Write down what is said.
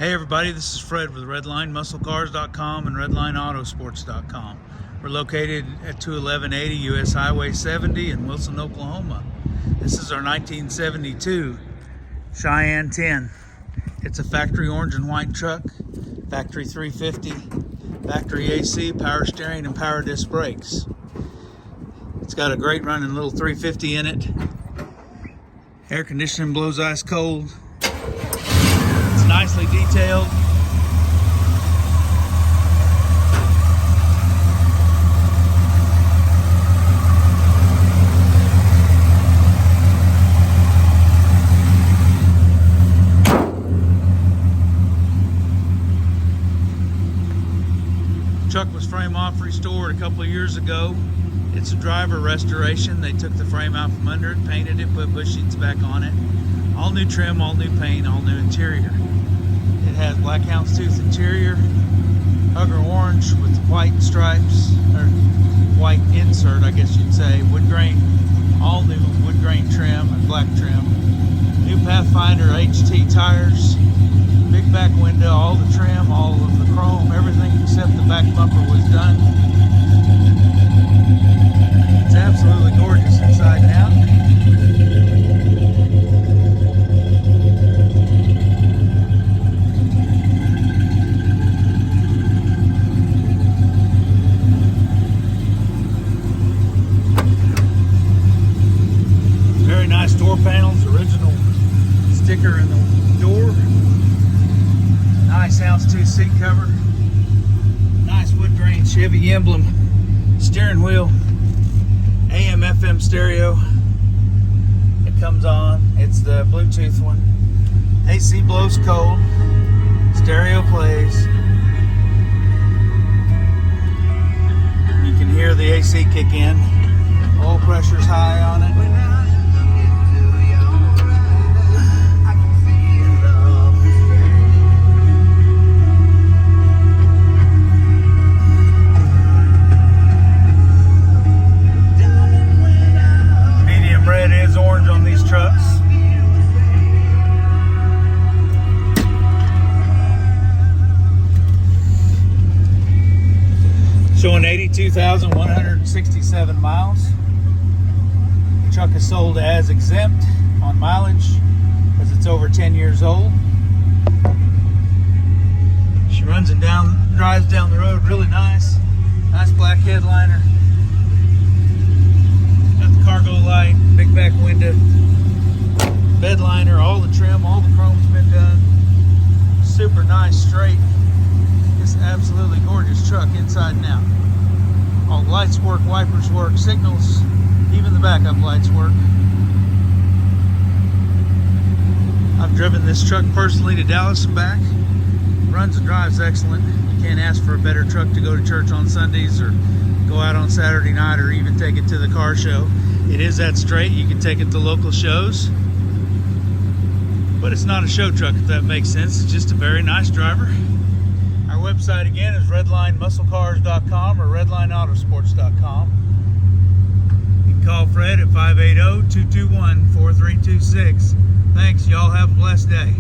Hey everybody, this is Fred with RedlineMuscleCars.com and RedlineAutosports.com. We're located at 21180 US Highway 70 in Wilson, Oklahoma. This is our 1972 Cheyenne 10. It's a factory orange and white truck, factory 350, factory AC, power steering, and power disc brakes. It's got a great running little 350 in it. Air conditioning blows ice cold. It's nicely detailed. Truck was frame off restored a couple of years ago. It's a driver restoration. They took the frame out from under it, painted it, put bush sheets back on it. All new trim, all new paint, all new interior. It has black houndstooth interior, hugger orange with white stripes, or white insert, I guess you'd say. Wood grain, all new wood grain trim and black trim. New Pathfinder HT tires, big back window, all the trim, all of the chrome, everything except the back bumper was done. It's absolutely gorgeous inside and out. Very nice door panels, original sticker in the door. Nice houndstooth seat cover. Nice wood grain Chevy emblem. Steering wheel. AM FM stereo. It comes on. It's the Bluetooth one. AC blows cold. Stereo plays. You can hear the AC kick in. Oil pressure's high on it. Red is orange on these trucks. Showing 82,167 miles. The truck is sold as exempt on mileage because it's over 10 years old. She runs and drives down the road really nice. Nice black headliner. Cargo light, big back window, bed liner, all the trim, all the chrome's been done. Super nice, straight. It's an absolutely gorgeous truck inside and out. All the lights work, wipers work, signals, even the backup lights work. I've driven this truck personally to Dallas and back. Runs and drives excellent. You can't ask for a better truck to go to church on Sundays or go out on Saturday night or even take it to the car show. It is that straight. You can take it to local shows, but it's not a show truck, if that makes sense. It's just a very nice driver. Our website again is RedlineMuscleCars.com or RedlineAutosports.com. You can call Fred at 580-221-4326. Thanks. Y'all have a blessed day.